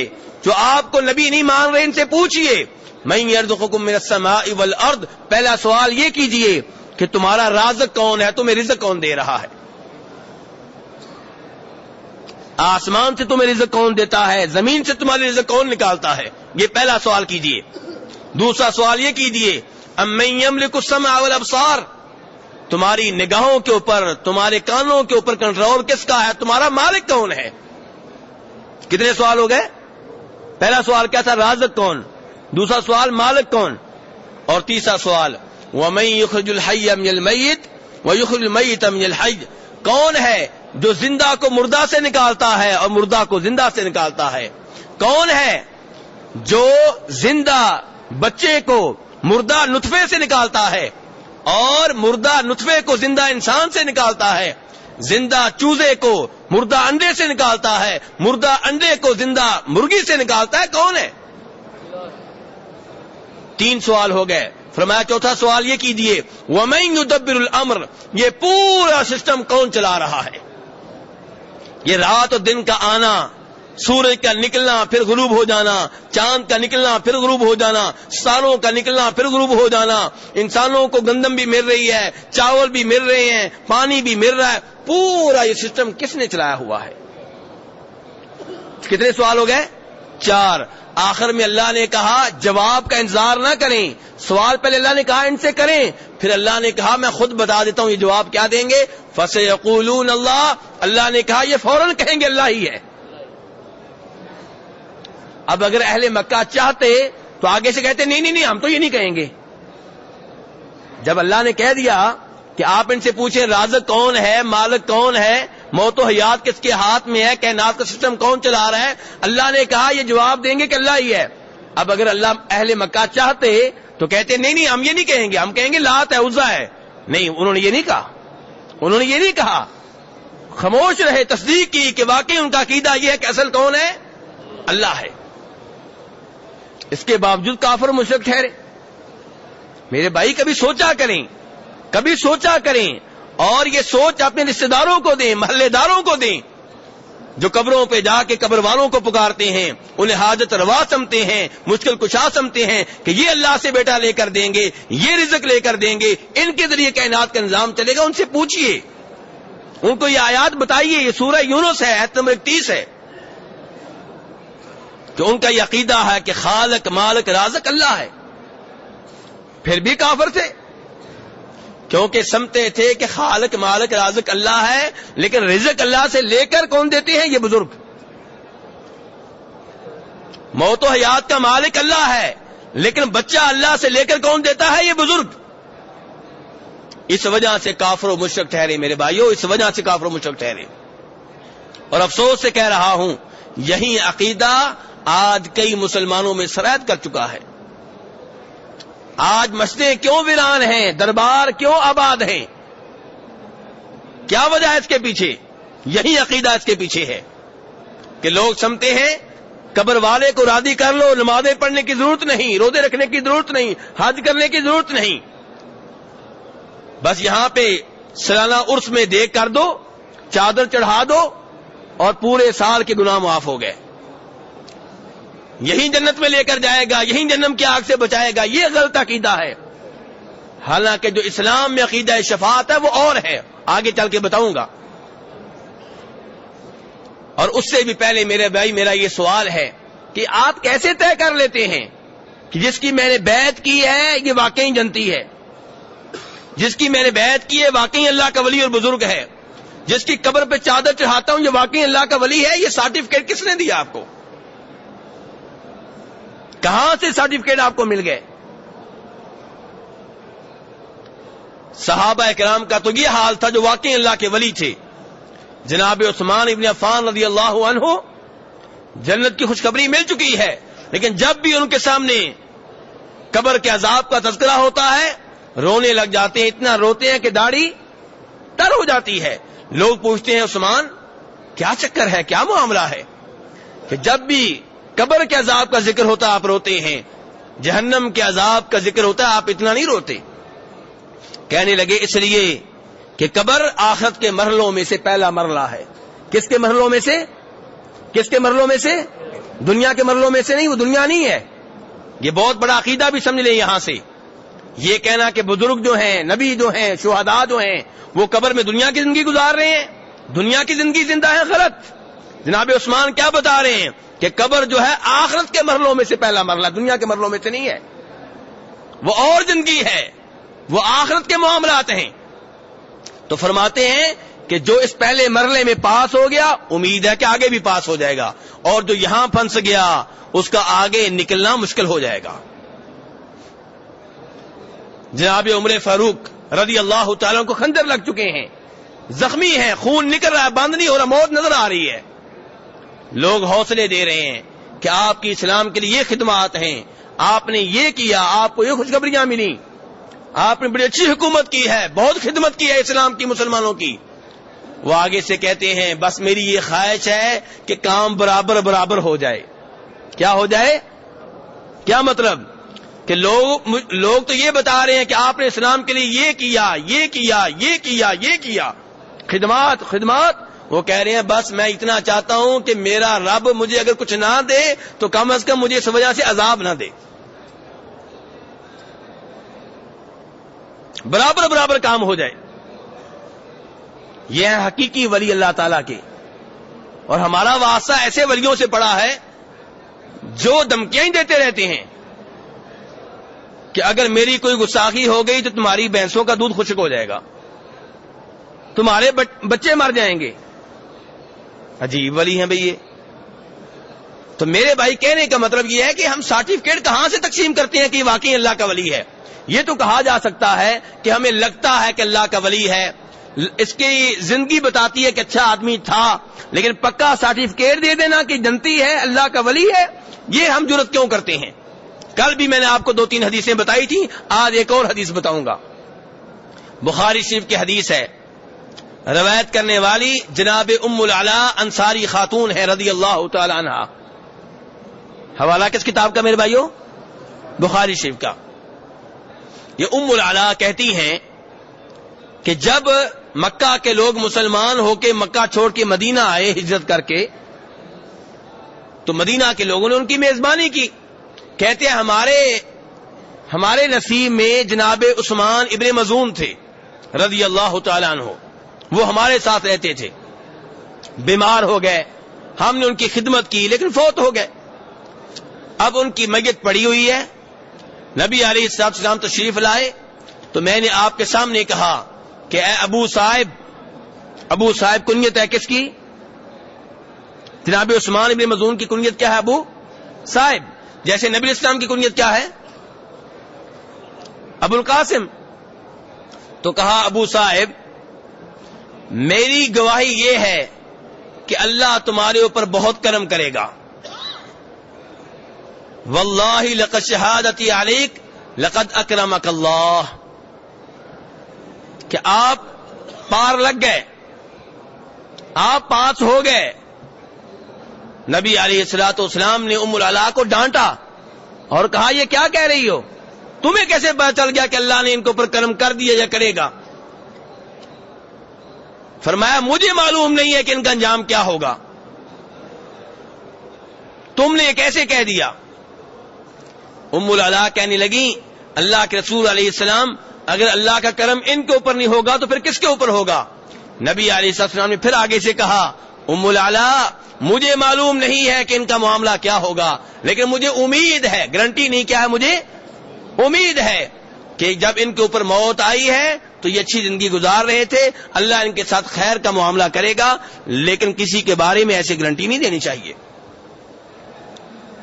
جو آپ کو نبی نہیں مان رہے، ان سے پوچھئے من يرزقكم من السماء والارض. پہلا سوال یہ کیجئے کہ تمہارا رازق کون ہے, تمہیں رزق کون دے رہا ہے, آسمان سے تمہیں رزق کون دیتا ہے, زمین سے تمہارے رزق کون نکالتا ہے. یہ پہلا سوال کیجئے. دوسرا سوال یہ کیجئے, امن یملک السمع والابصار, تمہاری نگاہوں کے اوپر, تمہارے کانوں کے اوپر کنٹرول کس کا ہے, تمہارا مالک کون ہے. کتنے سوال ہو گئے؟ پہلا سوال کیا تھا, رازق کون, دوسرا سوال مالک کون, اور تیسرا سوال وَمَن يُخْرِجُ الْحَيَّ مِنَ الْمَيِّتِ وَيُخْرِجُ الْمَيِّتَ مِنَ الْحَيِّ, کون ہے جو زندہ کو مردہ سے نکالتا ہے اور مردہ کو زندہ سے نکالتا ہے, کون ہے جو زندہ بچے کو مردہ نطفے سے نکالتا ہے اور مردہ نطفے کو زندہ انسان سے نکالتا ہے, زندہ چوزے کو مردہ انڈے سے نکالتا ہے, مردہ انڈے کو زندہ مرغی سے نکالتا ہے, کون ہے. 3 سوال ہو گئے. فرمایا چوتھا سوال یہ کیجئے, وَمَن يُدَبِّرُ الْأَمْرَ, یہ پورا سسٹم کون چلا رہا ہے. یہ رات اور دن کا آنا, سورج کا نکلنا پھر غروب ہو جانا, چاند کا نکلنا پھر غروب ہو جانا, ستاروں کا نکلنا پھر غروب ہو جانا, انسانوں کو گندم بھی مل رہی ہے, چاول بھی مل رہے ہیں, پانی بھی مل رہا ہے, پورا یہ سسٹم کس نے چلایا ہوا ہے. کتنے سوال ہو گئے؟ 4. آخر میں اللہ نے کہا جواب کا انتظار نہ کریں, سوال پہلے اللہ نے کہا ان سے کریں, پھر اللہ نے کہا میں خود بتا دیتا ہوں یہ جواب کیا دیں گے. فَسَيَقُولُونَ اللَّهُ, اللہ نے کہا یہ فوراً کہیں گے اللہ ہی ہے. اب اگر اہل مکہ چاہتے تو آگے سے کہتے نہیں ہم تو یہ نہیں کہیں گے. جب اللہ نے کہہ دیا کہ آپ ان سے پوچھیں رازق کون ہے, مالک کون ہے, موت و حیات کس کے ہاتھ میں ہے, کائنات کا سسٹم کون چلا رہا ہے, اللہ نے کہا یہ جواب دیں گے کہ اللہ ہی ہے. اب اگر اللہ اہل مکہ چاہتے تو کہتے نہیں ہم یہ نہیں کہیں گے, ہم کہیں گے لات ہے عزا ہے. نہیں, انہوں نے یہ نہیں کہا, انہوں نے یہ نہیں کہا, خاموش رہے, تصدیق کی کہ واقعی ان کا عقیدہ یہ ہے کہ اصل کون ہے, اللہ ہے. اس کے باوجود کافر و مشرک ٹھہرے. میرے بھائی کبھی سوچا کریں, کبھی سوچا کریں, اور یہ سوچ اپنے رشتہ داروں کو دیں, محلے داروں کو دیں, جو قبروں پہ جا کے قبر والوں کو پکارتے ہیں, انہیں حاجت روا سمتے ہیں, مشکل کشا سمتے ہیں کہ یہ اللہ سے بیٹا لے کر دیں گے, یہ رزق لے کر دیں گے, ان کے ذریعے کائنات کا نظام چلے گا. ان سے پوچھئے, ان کو یہ آیات بتائیے. یہ سورہ یونس ہے, آیت نمبر 31 ہے, کہ ان کا یہ عقیدہ ہے کہ خالق مالک رازق اللہ ہے. پھر بھی کافر تھے, کیونکہ سمتے تھے کہ خالق مالک رازق اللہ ہے, لیکن رزق اللہ سے لے کر کون دیتے ہیں, یہ بزرگ. موت و حیات کا مالک اللہ ہے, لیکن بچہ اللہ سے لے کر کون دیتا ہے, یہ بزرگ. اس وجہ سے کافر و مشرک ٹھہرے میرے بھائیوں, اس وجہ سے کافر و مشرک ٹھہرے. اور افسوس سے کہہ رہا ہوں, یہی عقیدہ آج کئی مسلمانوں میں سرایت کر چکا ہے. آج مسجدیں کیوں ویران ہیں, دربار کیوں آباد ہیں, کیا وجہ ہے اس کے پیچھے؟ یہی عقیدہ اس کے پیچھے ہے کہ لوگ سمجھتے ہیں قبر والے کو راضی کر لو, نمازیں پڑھنے کی ضرورت نہیں, روزے رکھنے کی ضرورت نہیں, حج کرنے کی ضرورت نہیں, بس یہاں پہ سالانہ عرس میں دیکھ کر دو, چادر چڑھا دو, اور پورے سال کے گناہ معاف ہو گئے. یہی جنت میں لے کر جائے گا, یہی جہنم کی آگ سے بچائے گا. یہ غلط عقیدہ ہے. حالانکہ جو اسلام میں عقیدہ شفاعت ہے وہ اور ہے, آگے چل کے بتاؤں گا. اور اس سے بھی پہلے میرے بھائی میرا یہ سوال ہے کہ آپ کیسے طے کر لیتے ہیں کہ جس کی میں نے بیعت کی ہے یہ واقعی جنتی ہے, جس کی میں نے بیعت کی ہے واقعی اللہ کا ولی اور بزرگ ہے, جس کی قبر پہ چادر چڑھاتا ہوں یہ واقعی اللہ کا ولی ہے, یہ سرٹیفکیٹ کس نے دیا آپ کو؟ کہاں سے سرٹیفکیٹ آپ کو مل گئے؟ صحابہ کرام کا تو یہ حال تھا جو واقعی اللہ کے ولی تھے. جناب عثمان ابن عفان رضی اللہ عنہ جنت کی خوشخبری مل چکی ہے, لیکن جب بھی ان کے سامنے قبر کے عذاب کا تذکرہ ہوتا ہے رونے لگ جاتے ہیں, اتنا روتے ہیں کہ داڑھی تر ہو جاتی ہے. لوگ پوچھتے ہیں عثمان کیا چکر ہے, کیا معاملہ ہے کہ جب بھی قبر کے عذاب کا ذکر ہوتا ہے آپ روتے ہیں, جہنم کے عذاب کا ذکر ہوتا ہے آپ اتنا نہیں روتے؟ کہنے لگے اس لیے کہ قبر آخرت کے مرحلوں میں سے پہلا مرحلہ ہے. کس کے مرحلوں میں سے؟ کس کے مرحلوں میں سے؟ دنیا کے مرحلوں میں سے نہیں, وہ دنیا نہیں ہے. یہ بہت بڑا عقیدہ بھی سمجھ لیں یہاں سے. یہ کہنا کہ بزرگ جو ہیں، نبی جو ہیں، شہداء جو ہیں، وہ قبر میں دنیا کی زندگی گزار رہے ہیں، دنیا کی زندگی زندہ ہے، غلط. جناب عثمان کیا بتا رہے ہیں کہ قبر جو ہے آخرت کے مرحلوں میں سے پہلا مرحلہ، دنیا کے مرحلوں میں سے نہیں ہے، وہ اور زندگی ہے، وہ آخرت کے معاملات ہیں. تو فرماتے ہیں کہ جو اس پہلے مرحلے میں پاس ہو گیا امید ہے کہ آگے بھی پاس ہو جائے گا، اور جو یہاں پھنس گیا اس کا آگے نکلنا مشکل ہو جائے گا. جناب عمر فاروق رضی اللہ تعالیٰ کو خنجر لگ چکے ہیں، زخمی ہیں، خون نکل رہا ہے، بند نہیں ہو رہا، موت نظر آ رہی ہے. لوگ حوصلے دے رہے ہیں کہ آپ کی اسلام کے لیے یہ خدمات ہیں، آپ نے یہ کیا، آپ کو یہ خوشخبریاں ملی، آپ نے بڑی اچھی حکومت کی ہے، بہت خدمت کی ہے اسلام کی، مسلمانوں کی. وہ آگے سے کہتے ہیں بس میری یہ خواہش ہے کہ کام برابر برابر ہو جائے. کیا ہو جائے؟ کیا مطلب؟ کہ لوگ تو یہ بتا رہے ہیں کہ آپ نے اسلام کے لیے یہ کیا، یہ کیا، یہ کیا، یہ کیا، خدمات. وہ کہہ رہے ہیں بس میں اتنا چاہتا ہوں کہ میرا رب مجھے اگر کچھ نہ دے تو کم از کم مجھے اس وجہ سے عذاب نہ دے. برابر برابر کام ہو جائے. یہ ہے حقیقی ولی اللہ تعالیٰ کے. اور ہمارا واسطہ ایسے ولیوں سے پڑا ہے جو دھمکیاں ہی دیتے رہتے ہیں کہ اگر میری کوئی گستاخی ہو گئی تو تمہاری بھینسوں کا دودھ خشک ہو جائے گا، تمہارے بچے مر جائیں گے. عجیب ولی ہیں بھئی یہ. تو میرے بھائی کہنے کا مطلب یہ ہے کہ ہم سرٹیفکیٹ کہاں سے تقسیم کرتے ہیں کہ یہ واقعی اللہ کا ولی ہے؟ یہ تو کہا جا سکتا ہے کہ ہمیں لگتا ہے کہ اللہ کا ولی ہے، اس کی زندگی بتاتی ہے کہ اچھا آدمی تھا، لیکن پکا سرٹیفکیٹ دے دینا کہ جنتی ہے، اللہ کا ولی ہے، یہ ہم جرت کیوں کرتے ہیں؟ کل بھی میں نے آپ کو 2-3 حدیثیں بتائی تھی، آج ایک اور حدیث بتاؤں گا. بخاری شریف کی حدیث ہے، روایت کرنے والی جناب ام العلا انصاری خاتون ہے رضی اللہ تعالی عنہ. حوالہ کس کتاب کا میرے بھائیو؟ بخاری شریف کا. یہ ام العلا کہتی ہیں کہ جب مکہ کے لوگ مسلمان ہو کے مکہ چھوڑ کے مدینہ آئے ہجرت کر کے، تو مدینہ کے لوگوں نے ان کی میزبانی کی. کہتے ہیں ہمارے نصیب میں جناب عثمان ابن مظعون تھے رضی اللہ تعالیٰ عنہ، وہ ہمارے ساتھ رہتے تھے. بیمار ہو گئے، ہم نے ان کی خدمت کی لیکن فوت ہو گئے. اب ان کی میت پڑی ہوئی ہے، نبی علیہ السلام تشریف لائے تو میں نے آپ کے سامنے کہا کہ اے ابو صاحب کنیت ہے کس کی؟ جناب عثمان ابن مظعون کی کنیت کیا ہے؟ ابو صاحب. جیسے نبی اسلام کی کنیت کیا ہے؟ ابو القاسم. تو کہا ابو صاحب میری گواہی یہ ہے کہ اللہ تمہارے اوپر بہت کرم کرے گا. واللہ لقد شہادتی علیک لقد اکرمک اللہ. کہ آپ پار لگ گئے، آپ پاس ہو گئے. نبی علیہ الصلوۃ والسلام نے ام العلا کو ڈانٹا اور کہا یہ کیا کہہ رہی ہو؟ تمہیں کیسے پتا چل گیا کہ اللہ نے ان کے اوپر کرم کر دیا یا کرے گا؟ فرمایا مجھے معلوم نہیں ہے کہ ان کا انجام کیا ہوگا، تم نے کیسے کہہ دیا؟ ام العلا کہنے لگی اللہ کے رسول علیہ السلام اگر اللہ کا کرم ان کے اوپر نہیں ہوگا تو پھر کس کے اوپر ہوگا؟ نبی علیہ السلام نے پھر آگے سے کہا ام العلا مجھے معلوم نہیں ہے کہ ان کا معاملہ کیا ہوگا، لیکن مجھے امید ہے، گارنٹی نہیں، کیا ہے؟ مجھے امید ہے کہ جب ان کے اوپر موت آئی ہے تو یہ اچھی زندگی گزار رہے تھے، اللہ ان کے ساتھ خیر کا معاملہ کرے گا، لیکن کسی کے بارے میں ایسی گارنٹی نہیں دینی چاہیے.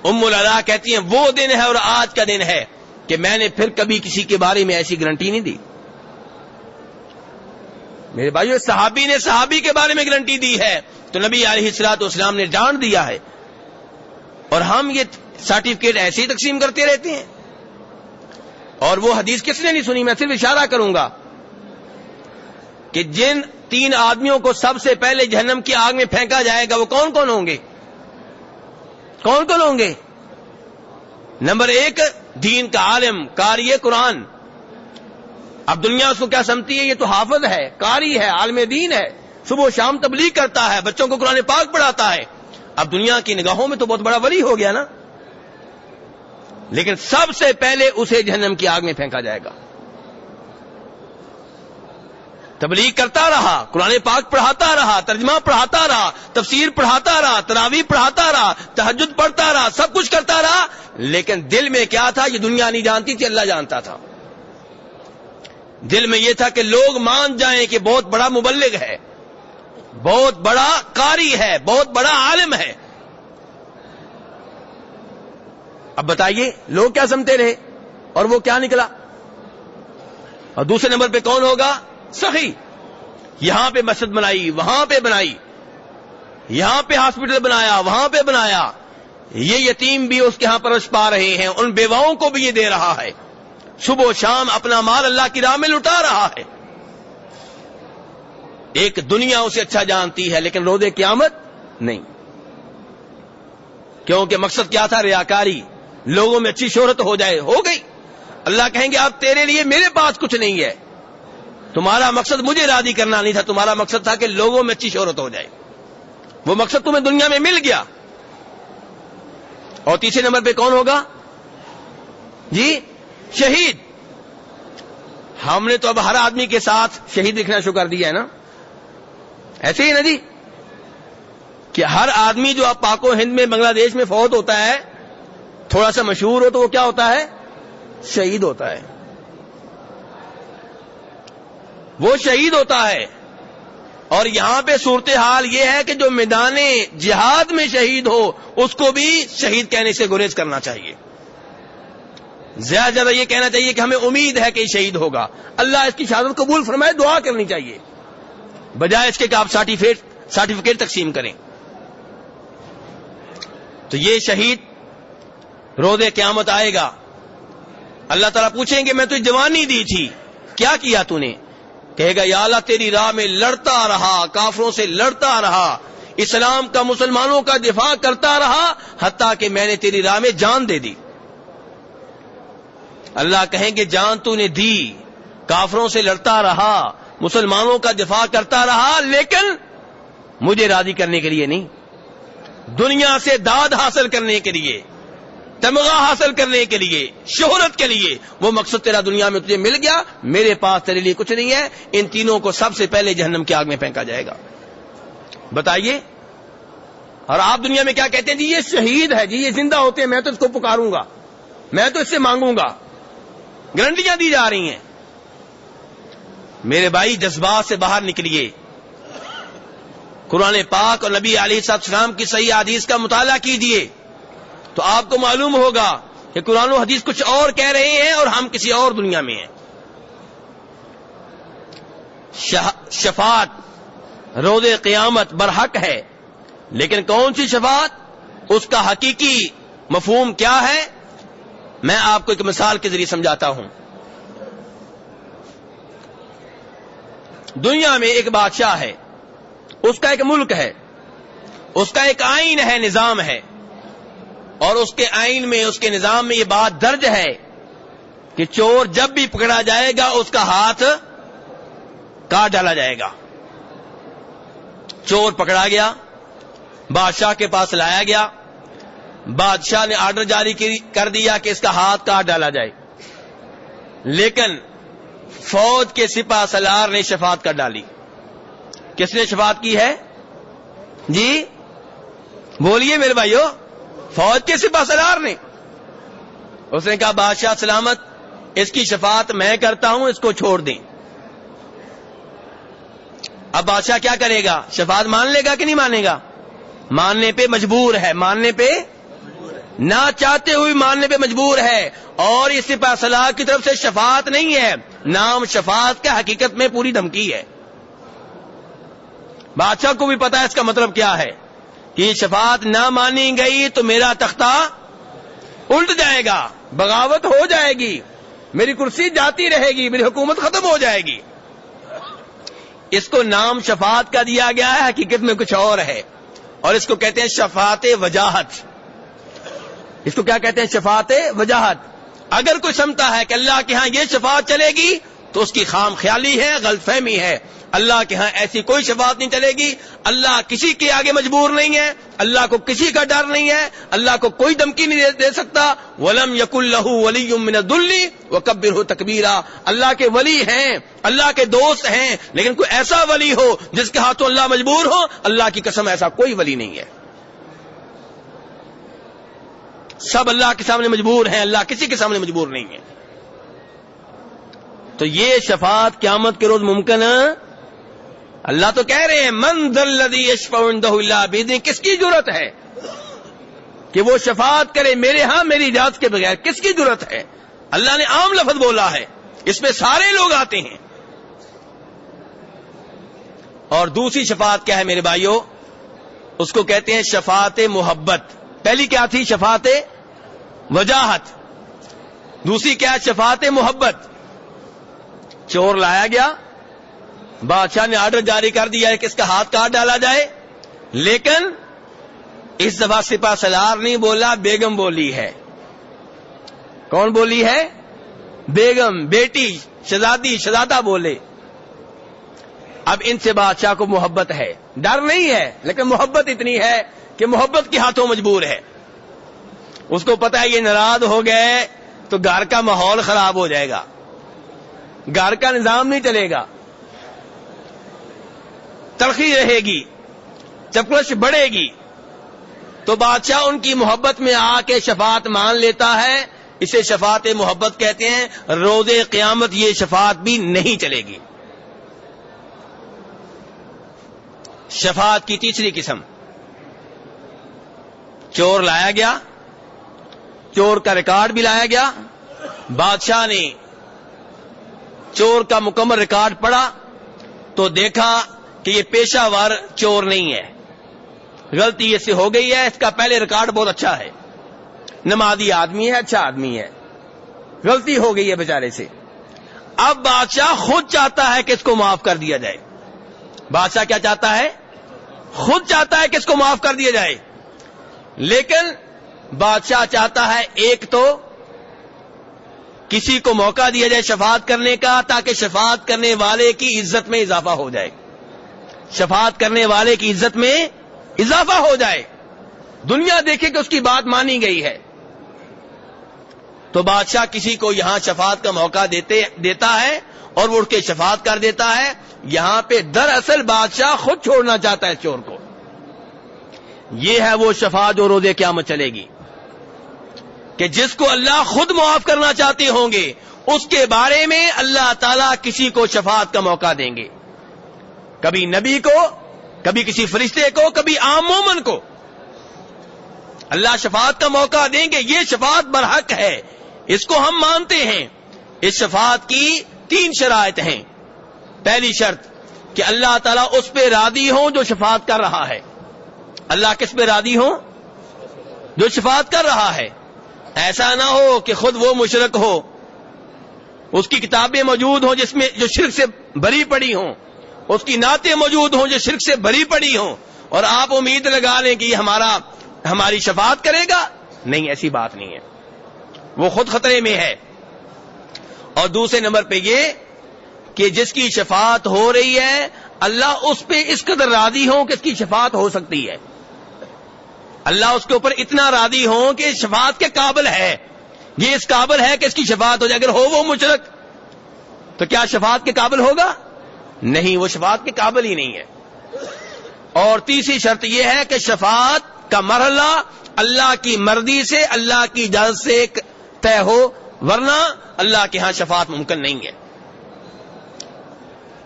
ام العلا کہتی ہیں وہ دن ہے اور آج کا دن ہے کہ میں نے پھر کبھی کسی کے بارے میں ایسی گارنٹی نہیں دی. میرے بھائیو صحابی نے صحابی کے بارے میں گارنٹی دی ہے تو نبی علیہ الصلوۃ والسلام نے ڈانٹ دیا ہے، اور ہم یہ سرٹیفکیٹ ایسے ہی تقسیم کرتے رہتے ہیں. اور وہ حدیث کس نے نہیں سنی؟ میں صرف اشارہ کروں گا کہ جن 3 آدمیوں کو سب سے پہلے جہنم کی آگ میں پھینکا جائے گا وہ کون کون ہوں گے؟ کون کون ہوں گے؟ نمبر 1 دین کا عالم، قاری قرآن. اب دنیا اس کو کیا سمجھتی ہے؟ یہ تو حافظ ہے، قاری ہے، عالم دین ہے، صبح و شام تبلیغ کرتا ہے، بچوں کو قرآن پاک پڑھاتا ہے. اب دنیا کی نگاہوں میں تو بہت بڑا ولی ہو گیا نا. لیکن سب سے پہلے اسے جہنم کی آگ میں پھینکا جائے گا. تبلیغ کرتا رہا، قرآن پاک پڑھاتا رہا، ترجمہ پڑھاتا رہا، تفسیر پڑھاتا رہا، تراویح پڑھاتا رہا، تہجد پڑھتا رہا، سب کچھ کرتا رہا، لیکن دل میں کیا تھا؟ یہ دنیا نہیں جانتی تھی، اللہ جانتا تھا. دل میں یہ تھا کہ لوگ مان جائیں کہ بہت بڑا مبلغ ہے، بہت بڑا قاری ہے، بہت بڑا عالم ہے. اب بتائیے لوگ کیا سمجھتے رہے اور وہ کیا نکلا؟ اور دوسرے نمبر پہ کون ہوگا؟ سخی. یہاں پہ مسجد بنائی، وہاں پہ بنائی، یہاں پہ ہاسپٹل بنایا، وہاں پہ بنایا. یہ یتیم بھی اس کے ہاں پرورش پا رہے ہیں، ان بیواؤں کو بھی یہ دے رہا ہے، صبح و شام اپنا مال اللہ کی راہ میں لٹا رہا ہے. ایک دنیا اسے اچھا جانتی ہے لیکن روز قیامت نہیں. کیونکہ مقصد کیا تھا؟ ریاکاری، لوگوں میں اچھی شہرت ہو جائے. ہو گئی. اللہ کہیں گے اب تیرے لیے میرے پاس کچھ نہیں ہے، تمہارا مقصد مجھے راضی کرنا نہیں تھا، تمہارا مقصد تھا کہ لوگوں میں اچھی شہرت ہو جائے. وہ مقصد تمہیں دنیا میں مل گیا. اور تیسرے نمبر پہ کون ہوگا؟ جی شہید. ہم نے تو اب ہر آدمی کے ساتھ شہید لکھنا شروع کر دیا ہے نا، ایسے ہی نا جی، کہ ہر آدمی جو اب پاک و ہند میں بنگلہ دیش میں فوت ہوتا ہے، تھوڑا سا مشہور ہو تو وہ کیا ہوتا ہے؟ شہید ہوتا ہے. وہ شہید ہوتا ہے. اور یہاں پہ صورتحال یہ ہے کہ جو میدان جہاد میں شہید ہو اس کو بھی شہید کہنے سے گریز کرنا چاہیے. زیادہ زیادہ یہ کہنا چاہیے کہ ہمیں امید ہے کہ یہ شہید ہوگا، اللہ اس کی شہادت قبول فرمائے، دعا کرنی چاہیے، بجائے اس کے کہ آپ سرٹیفکیٹ تقسیم کریں. تو یہ شہید روز قیامت آئے گا، اللہ تعالیٰ پوچھیں گے میں تجھے جوانی دی تھی، کیا کیا تو نے؟ کہے گا یا اللہ تیری راہ میں لڑتا رہا، کافروں سے لڑتا رہا، اسلام کا مسلمانوں کا دفاع کرتا رہا، حتیٰ کہ میں نے تیری راہ میں جان دے دی. اللہ کہیں گے جان تو نے دی، کافروں سے لڑتا رہا، مسلمانوں کا دفاع کرتا رہا، لیکن مجھے راضی کرنے کے لیے نہیں، دنیا سے داد حاصل کرنے کے لیے، تمغہ حاصل کرنے کے لیے، شہرت کے لیے. وہ مقصد تیرا دنیا میں تجھے مل گیا، میرے پاس تیرے لیے کچھ نہیں ہے. ان تینوں کو سب سے پہلے جہنم کی آگ میں پھینکا جائے گا. بتائیے. اور آپ دنیا میں کیا کہتے ہیں؟ جی یہ شہید ہے، جی یہ زندہ ہوتے ہیں، میں تو اس کو پکاروں گا، میں تو اس سے مانگوں گا. گارنٹیاں دی جا رہی ہیں. میرے بھائی جذبات سے باہر نکلیے، قرآن پاک اور نبی علیہ السلام کی صحیح حدیث کا مطالعہ کیجیے تو آپ کو معلوم ہوگا کہ قرآن و حدیث کچھ اور کہہ رہے ہیں اور ہم کسی اور دنیا میں ہیں. شفاعت روز قیامت برحق ہے، لیکن کون سی شفاعت؟ اس کا حقیقی مفہوم کیا ہے؟ میں آپ کو ایک مثال کے ذریعے سمجھاتا ہوں. دنیا میں ایک بادشاہ ہے، اس کا ایک ملک ہے، اس کا ایک آئین ہے، نظام ہے، اور اس کے آئین میں، اس کے نظام میں یہ بات درج ہے کہ چور جب بھی پکڑا جائے گا اس کا ہاتھ کاٹ ڈالا جائے گا. چور پکڑا گیا، بادشاہ کے پاس لایا گیا، بادشاہ نے آرڈر جاری کر دیا کہ اس کا ہاتھ کاٹ ڈالا جائے، لیکن فوج کے سپاہ سالار نے شفاعت کر ڈالی. کس نے شفاعت کی ہے؟ جی بولیے میرے بھائیو. فوج کے سپاہ سالار نے. اس نے کہا بادشاہ سلامت، اس کی شفاعت میں کرتا ہوں، اس کو چھوڑ دیں. اب بادشاہ کیا کرے گا؟ شفاعت مان لے گا کہ نہیں مانے گا؟ ماننے پہ مجبور ہے، ماننے پہ نہ چاہتے ہوئے ماننے پہ مجبور ہے. اور اس سپاہ سالار کی طرف سے شفاعت نہیں ہے، نام شفاعت کا حقیقت میں پوری دھمکی ہے. بادشاہ کو بھی پتا ہے اس کا مطلب کیا ہے کہ شفاعت نہ مانی گئی تو میرا تختہ الٹ جائے گا، بغاوت ہو جائے گی، میری کرسی جاتی رہے گی، میری حکومت ختم ہو جائے گی. اس کو نام شفاعت کا دیا گیا ہے، حقیقت میں کچھ اور ہے، اور اس کو کہتے ہیں شفاعت وجاہت. اس کو کیا کہتے ہیں؟ شفاعت وجاہت. اگر کوئی سمجھتا ہے کہ اللہ کے ہاں یہ شفاعت چلے گی تو اس کی خام خیالی ہے, غلط فہمی ہے. اللہ کے ہاں ایسی کوئی شفاعت نہیں چلے گی. اللہ کسی کے آگے مجبور نہیں ہے, اللہ کو کسی کا ڈر نہیں ہے, اللہ کو کوئی دھمکی نہیں دے سکتا. وَلَمْ يَكُنْ لَهُ وَلِيٌّ مِّنَ الذُّلِّ وَكَبِّرْهُ تَكْبِيرًا. اللہ کے ولی ہیں, اللہ کے دوست ہیں, لیکن کوئی ایسا ولی ہو جس کے ہاتھوں اللہ مجبور ہو, اللہ کی قسم ایسا کوئی ولی نہیں ہے. سب اللہ کے سامنے مجبور ہیں, اللہ کسی کے سامنے مجبور نہیں ہے. تو یہ شفاعت قیامت کے روز ممکن ہے. اللہ تو کہہ رہے ہیں من ذا الذی یشفع عنده الا باذنہ. کس کی جرأت ہے کہ وہ شفاعت کرے میرے ہاں میری اجازت کے بغیر؟ کس کی جرأت ہے؟ اللہ نے عام لفظ بولا ہے, اس میں سارے لوگ آتے ہیں. اور دوسری شفاعت کیا ہے میرے بھائیوں؟ اس کو کہتے ہیں شفاعت محبت. پہلی کیا تھی؟ شفاعت وجاہت. دوسری کیا ہے؟ شفاعت محبت. چور لایا گیا, بادشاہ نے آرڈر جاری کر دیا ہے کہ اس کا ہاتھ کاٹ ڈالا جائے, لیکن اس دفعہ سپہ سالار نہیں بولا, بیگم بولی ہے. کون بولی ہے؟ بیگم, بیٹی, شہزادی, شہزادہ بولے. اب ان سے بادشاہ کو محبت ہے, ڈر نہیں ہے, لیکن محبت اتنی ہے کہ محبت کے ہاتھوں مجبور ہے. اس کو پتا ہے یہ ناراض ہو گئے تو گھر کا ماحول خراب ہو جائے گا, گھر کا نظام نہیں چلے گا, تلخی رہے گی, چپکش بڑھے گی. تو بادشاہ ان کی محبت میں آ کے شفاعت مان لیتا ہے. اسے شفاعت محبت کہتے ہیں. روز قیامت یہ شفاعت بھی نہیں چلے گی. شفاعت کی تیسری قسم, چور لایا گیا, چور کا ریکارڈ بھی لایا گیا. بادشاہ نے چور کا مکمل ریکارڈ پڑھا تو دیکھا کہ یہ پیشہ ور چور نہیں ہے, غلطی اس سے ہو گئی ہے. اس کا پہلے ریکارڈ بہت اچھا ہے, نمازی آدمی ہے, اچھا آدمی ہے, غلطی ہو گئی ہے بیچارے سے. اب بادشاہ خود چاہتا ہے کہ اس کو معاف کر دیا جائے. بادشاہ کیا چاہتا ہے؟ خود چاہتا ہے کہ اس کو معاف کر دیا جائے. لیکن بادشاہ چاہتا ہے ایک تو کسی کو موقع دیا جائے شفاعت کرنے کا, تاکہ شفاعت کرنے والے کی عزت میں اضافہ ہو جائے. شفاعت کرنے والے کی عزت میں اضافہ ہو جائے, دنیا دیکھے کہ اس کی بات مانی گئی ہے. تو بادشاہ کسی کو یہاں شفاعت کا موقع دیتا ہے اور وہ اٹھ کے شفاعت کر دیتا ہے. یہاں پہ دراصل بادشاہ خود چھوڑنا چاہتا ہے چور کو. یہ ہے وہ شفاعت جو روز قیامت چلے گی, کہ جس کو اللہ خود معاف کرنا چاہتے ہوں گے اس کے بارے میں اللہ تعالیٰ کسی کو شفاعت کا موقع دیں گے. کبھی نبی کو, کبھی کسی فرشتے کو, کبھی عام مومن کو اللہ شفاعت کا موقع دیں گے. یہ شفاعت برحق ہے, اس کو ہم مانتے ہیں. اس شفاعت کی 3 شرائط ہیں. پہلی شرط کہ اللہ تعالیٰ اس پہ راضی ہوں جو شفاعت کر رہا ہے. اللہ کس پہ راضی ہوں؟ جو شفاعت کر رہا ہے. ایسا نہ ہو کہ خود وہ مشرک ہو, اس کی کتابیں موجود ہوں جس میں جو شرک سے بری پڑی ہوں, اس کی نعتیں موجود ہوں جو شرک سے بری پڑی ہوں, اور آپ امید لگا لیں کہ یہ ہماری شفاعت کرے گا. نہیں, ایسی بات نہیں ہے, وہ خود خطرے میں ہے. اور دوسرے نمبر پہ یہ کہ جس کی شفاعت ہو رہی ہے اللہ اس پہ اس قدر راضی ہوں کہ اس کی شفاعت ہو سکتی ہے. اللہ اس کے اوپر اتنا راضی ہوں کہ شفاعت کے قابل ہے, یہ اس قابل ہے کہ اس کی شفاعت ہو جائے. اگر ہو وہ مشرک تو کیا شفاعت کے قابل ہوگا؟ نہیں, وہ شفاعت کے قابل ہی نہیں ہے. اور تیسری شرط یہ ہے کہ شفاعت کا مرحلہ اللہ کی مرضی سے, اللہ کی اجازت سے طے ہو, ورنہ اللہ کے ہاں شفاعت ممکن نہیں ہے.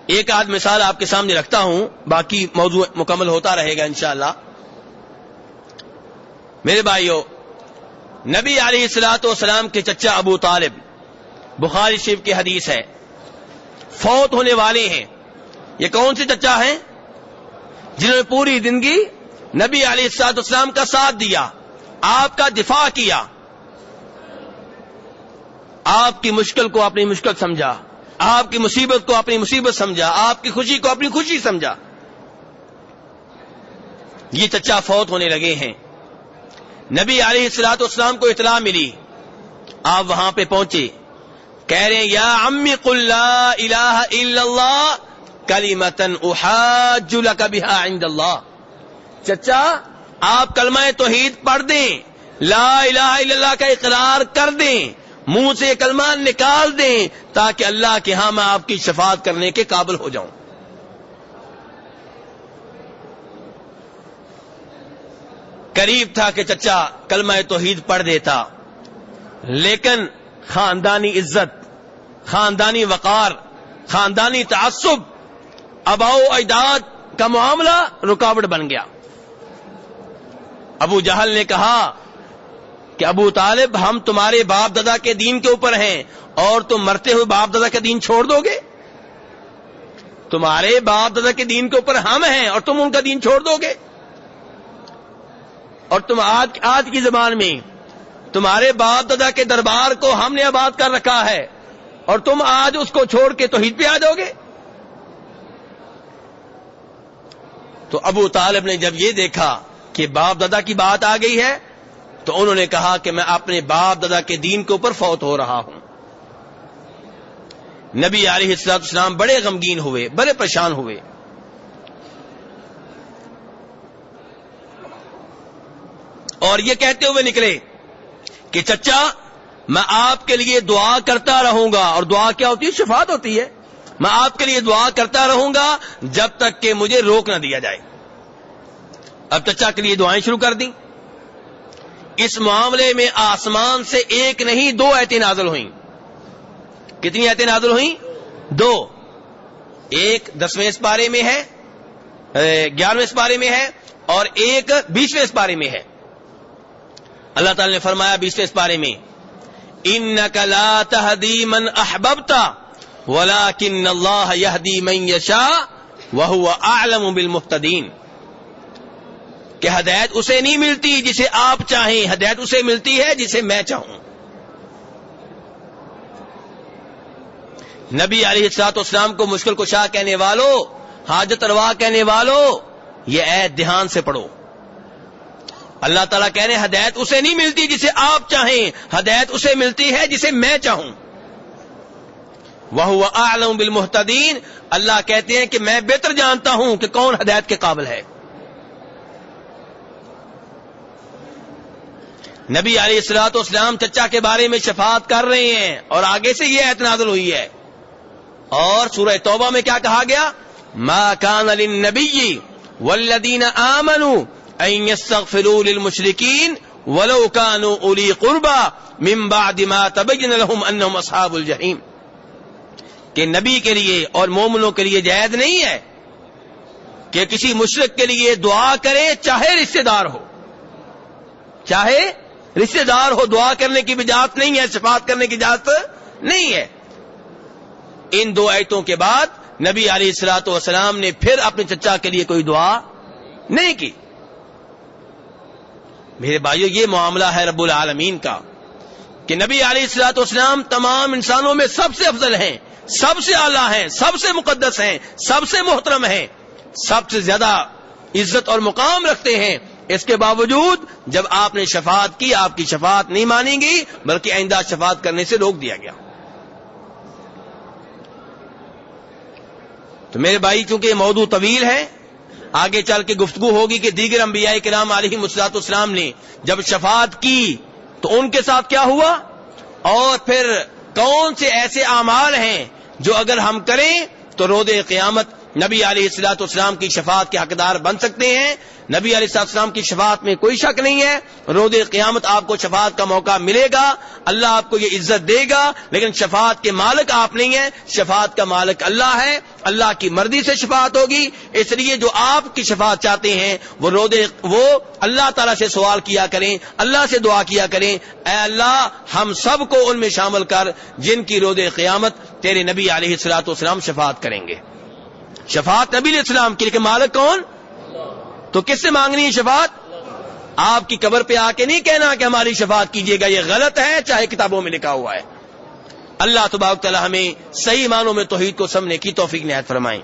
ایک آدھ مثال آپ کے سامنے رکھتا ہوں, باقی موضوع مکمل ہوتا رہے گا انشاءاللہ. میرے بھائیو, نبی علیہ الصلوۃ والسلام کے چچا ابو طالب, بخاری شریف کی حدیث ہے, فوت ہونے والے ہیں. یہ کون سے چچا ہیں؟ جنہوں نے پوری زندگی نبی علیہ الصلوۃ والسلام کا ساتھ دیا, آپ کا دفاع کیا, آپ کی مشکل کو اپنی مشکل سمجھا, آپ کی مصیبت کو اپنی مصیبت سمجھا, آپ کی خوشی کو اپنی خوشی سمجھا. یہ چچا فوت ہونے لگے ہیں. نبی علیہ الصلوۃ والسلام کو اطلاع ملی, آپ وہاں پہ پہنچے, کہہ رہے ہیں یا عمی قل لا الہ الا اللہ کلمۃ احاج لک بہا عند اللہ. چچا آپ کلمہ توحید پڑھ دیں, لا الہ الا اللہ کا اقرار کر دیں, منہ سے کلمہ نکال دیں, تاکہ اللہ کے ہاں میں آپ کی شفاعت کرنے کے قابل ہو جاؤں. قریب تھا کہ چچا کلمہ توحید پڑھ دیتا, لیکن خاندانی عزت, خاندانی وقار, خاندانی تعصب, آباء و اجداد کا معاملہ رکاوٹ بن گیا. ابو جہل نے کہا کہ ابو طالب ہم تمہارے باپ دادا کے دین کے اوپر ہیں اور تم مرتے ہوئے باپ دادا کا دین چھوڑ دو گے؟ تمہارے باپ دادا کے دین کے اوپر ہم ہیں اور تم ان کا دین چھوڑ دو گے؟ اور تم آج کی زبان میں تمہارے باپ دادا کے دربار کو ہم نے آباد کر رکھا ہے اور تم آج اس کو چھوڑ کے توحید پہ آ جاؤ گے؟ تو ابو طالب نے جب یہ دیکھا کہ باپ دادا کی بات آ گئی ہے تو انہوں نے کہا کہ میں اپنے باپ دادا کے دین کے اوپر فوت ہو رہا ہوں. نبی علیہ الصلوۃ والسلام بڑے غمگین ہوئے, بڑے پریشان ہوئے. اور یہ کہتے ہوئے نکلے کہ چچا میں آپ کے لیے دعا کرتا رہوں گا. اور دعا کیا ہوتی ہے؟ شفاعت ہوتی ہے. میں آپ کے لیے دعا کرتا رہوں گا جب تک کہ مجھے روک نہ دیا جائے. اب چچا کے لیے دعائیں شروع کر دیں. اس معاملے میں آسمان سے ایک نہیں 2 آیتیں نازل ہوئیں. کتنی آیتیں نازل ہوئیں؟ 2. ایک 10ویں سپارے میں ہے, 11ویں سپارے میں ہے, اور ایک 20ویں سپارے میں ہے. اللہ تعالی نے فرمایا 20ویں سپارے میں انک لا تہدی من احببت ولکن اللہ یہدی من یشاء وہو اعلم بالمہتدین. کہ ہدایت اسے نہیں ملتی جسے آپ چاہیں, ہدایت اسے ملتی ہے جسے میں چاہوں. نبی علیہ الصلوۃ والسلام کو مشکل کشا کہنے والوں, حاجت روا کہنے والوں, یہ آیت دھیان سے پڑھو. اللہ تعالیٰ کہہ رہے ہیں ہدایت اسے نہیں ملتی جسے آپ چاہیں, ہدایت اسے ملتی ہے جسے میں چاہوں. وَهُوَ أَعْلَمُ بِالْمُهْتَدِينَ. اللہ کہتے ہیں کہ میں بہتر جانتا ہوں کہ کون ہدایت کے قابل ہے. نبی علیہ الصلوۃ والسلام چچا کے بارے میں شفاعت کر رہے ہیں اور آگے سے یہ آیت نازل ہوئی ہے. اور سورہ توبہ میں کیا کہا گیا؟ مَا كَانَ لِلنَّبِيِّ وَالَّذِينَ آمَنُوا ان يستغفروا للمشركين ولو كانوا اولي قربى من بعد ما تبين لهم انهم اصحاب الجحيم. کہ نبی کے لیے اور مومنوں کے لیے جائز نہیں ہے کہ کسی مشرک کے لیے دعا کرے, چاہے رشتہ دار ہو, چاہے رشتہ دار ہو. دعا کرنے کی اجازت نہیں ہے, شفاعت کرنے کی اجازت نہیں ہے. ان 2 آیتوں کے بعد نبی علیہ الصلوۃ والسلام نے پھر اپنے چچا کے لیے کوئی دعا نہیں کی. میرے بھائیو, یہ معاملہ ہے رب العالمین کا کہ نبی علیہ الصلوۃ والسلام تمام انسانوں میں سب سے افضل ہیں, سب سے اعلیٰ ہیں, سب سے مقدس ہیں, سب سے محترم ہیں, سب سے زیادہ عزت اور مقام رکھتے ہیں. اس کے باوجود جب آپ نے شفاعت کی, آپ کی شفاعت نہیں مانی گئی بلکہ آئندہ شفاعت کرنے سے روک دیا گیا. تو میرے بھائی, چونکہ یہ موضوع طویل ہے, آگے چل کے گفتگو ہوگی کہ دیگر انبیاء کرام علیہ الصلوۃ والسلام نے جب شفاعت کی تو ان کے ساتھ کیا ہوا, اور پھر کون سے ایسے اعمال ہیں جو اگر ہم کریں تو روز قیامت نبی علیہ الصلوۃ والسلام کی شفاعت کے حقدار بن سکتے ہیں. نبی علیہ الصلوۃ والسلام کی شفاعت میں کوئی شک نہیں ہے. روز قیامت آپ کو شفاعت کا موقع ملے گا, اللہ آپ کو یہ عزت دے گا, لیکن شفاعت کے مالک آپ نہیں ہیں, شفاعت کا مالک اللہ ہے. اللہ کی مرضی سے شفاعت ہوگی. اس لیے جو آپ کی شفاعت چاہتے ہیں وہ اللہ تعالیٰ سے سوال کیا کریں, اللہ سے دعا کیا کریں, اے اللہ ہم سب کو ان میں شامل کر جن کی روز قیامت تیرے نبی علیہ الصلوۃ والسلام شفاعت کریں گے. شفاعت نبی علیہ السلام کی, لیکن مالک کون؟ تو کس سے مانگنی ہے شفاعت؟ آپ کی قبر پہ آ کے نہیں کہنا کہ ہماری شفاعت کیجیے گا, یہ غلط ہے, چاہے کتابوں میں لکھا ہوا ہے. اللہ تبارک تعالی ہمیں صحیح معنوں میں توحید کو سمجھنے کی توفیق عنایت فرمائیں.